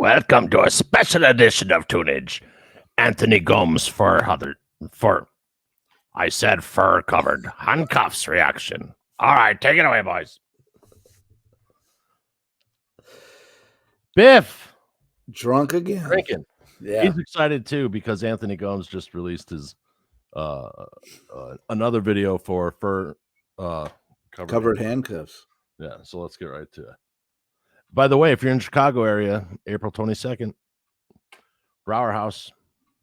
Welcome to a special edition of TUNEAGE. Anthony Gomes Fur Covered Handcuffs reaction. All right, take it away, boys. Biff. Drunk again. Drinking. Yeah. He's excited too because Anthony Gomes just released his another video for Fur Covered Handcuffs. Yeah, so let's get right to it. By the way, if you're in the Chicago area, April 22nd, Brower House.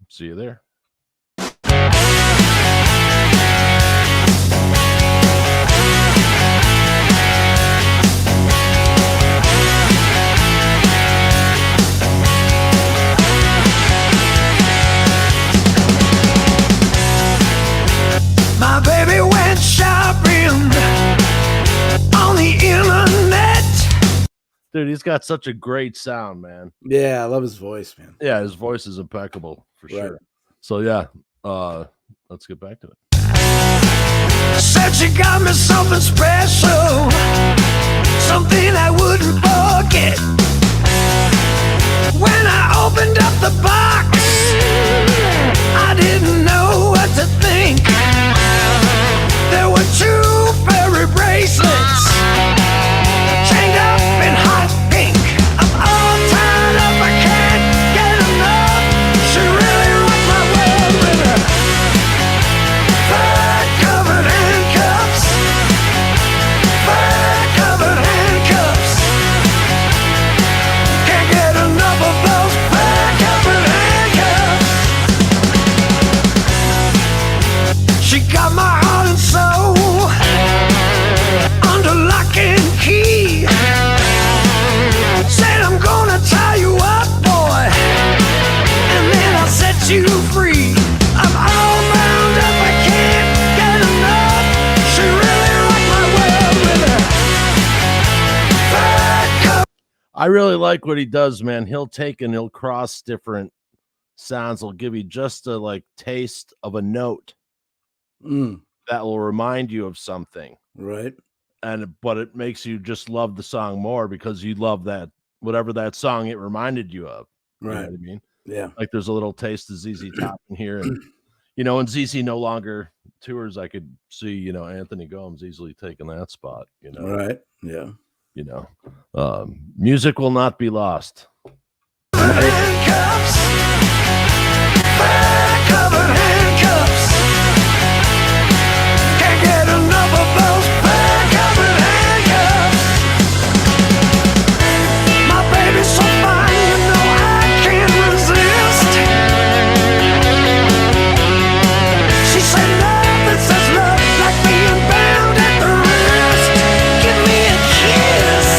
See you there. My baby went shopping on the internet. Dude, he's got such a great sound, man. Yeah, I love his voice, man. Yeah, his voice is impeccable for sure. Right. So yeah, let's get back to it. Said she got me something special, something I wouldn't forget. When I opened up the box, I didn't know what to think. There were 2 fairy bracelets chained up in hot pink. I'm all tied up, I can't get enough. She really rocked my world with her fur-covered handcuffs. Fur-covered handcuffs. Can't get enough of those fur-covered handcuffs. She got my heart and soul under lock and key. Said I'm gonna tie you up, boy, and then I'll set you free. I'm all bound up, I can't get enough. She really rocked my world with her fur-covered. I really like what he does, man. He'll take and he'll cross different sounds. He'll give you just a like taste of a note that will remind you of something. Right. But it makes you just love the song more because you love that whatever that song it reminded you of. You know Right. what I mean? Yeah. Like there's a little taste of ZZ Top in here, and when ZZ no longer tours, I could see Anthony Gomes easily taking that spot. Right. Yeah. Music will not be lost. Handcuffs, fur-covered handcuffs. Can't get enough of those fur-covered handcuffs. My baby's so fine, I can't resist. She said nothing says love like being bound at the wrist. Give me a kiss.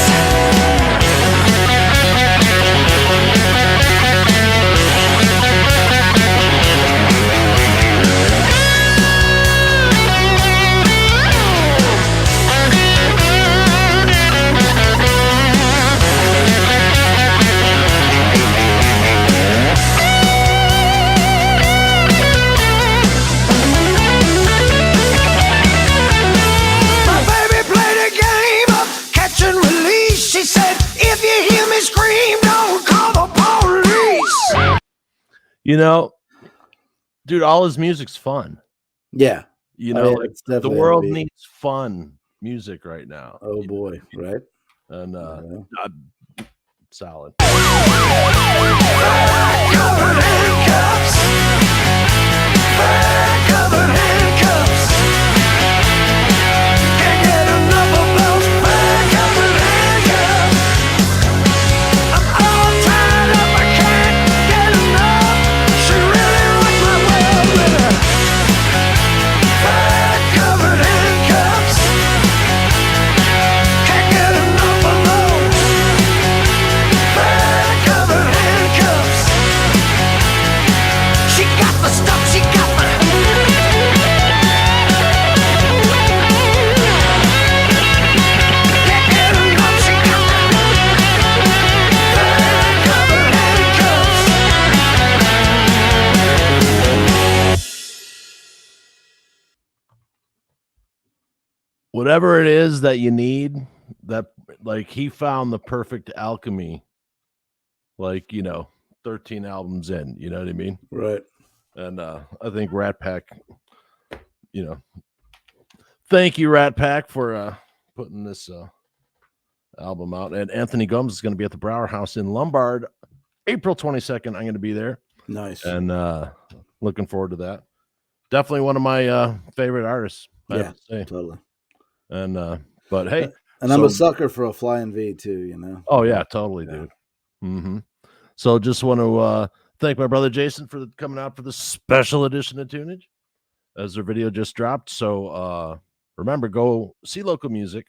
My baby played a game of catch and release. She said, if you hear me scream, don't call the police. Dude, all his music's fun. Yeah. Like, it's the definitely world upbeat. needs fun music right now. Oh boy. Right. And Yeah. solid. Fur-covered handcuffs. Fur-covered handcuffs. Can't get enough of those fur-covered handcuffs. I'm all tied up, I can't get enough. She really rocked my world with her fur-covered handcuffs. Can't get enough of those fur-covered handcuffs. She got the stuff, she got the. Can't get enough, she got the fur-covered handcuffs. Whatever it is that you need, that like he found the perfect alchemy like, 13 albums in, you know what I mean? Right. And I think Rat Pak, thank you, Rat Pak, for putting this album out. And Anthony Gomes is going to be at the Brower House in Lombard, April 22nd. I'm going to be there. Nice. And looking forward to that. Definitely one of my favorite artists. I have to say. Totally. And but hey, and I'm a sucker for a flying V too. Oh yeah, totally, dude. Mm-hmm. So just want to thank my brother Jason for coming out for the special edition of Tunage, as their video just dropped. So remember, go see local music,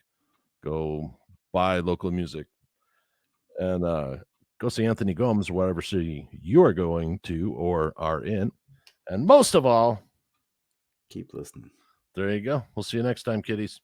go buy local music, and go see Anthony Gomes, whatever city you are going to or are in. And most of all, keep listening. There you go. We'll see you next time, kiddies.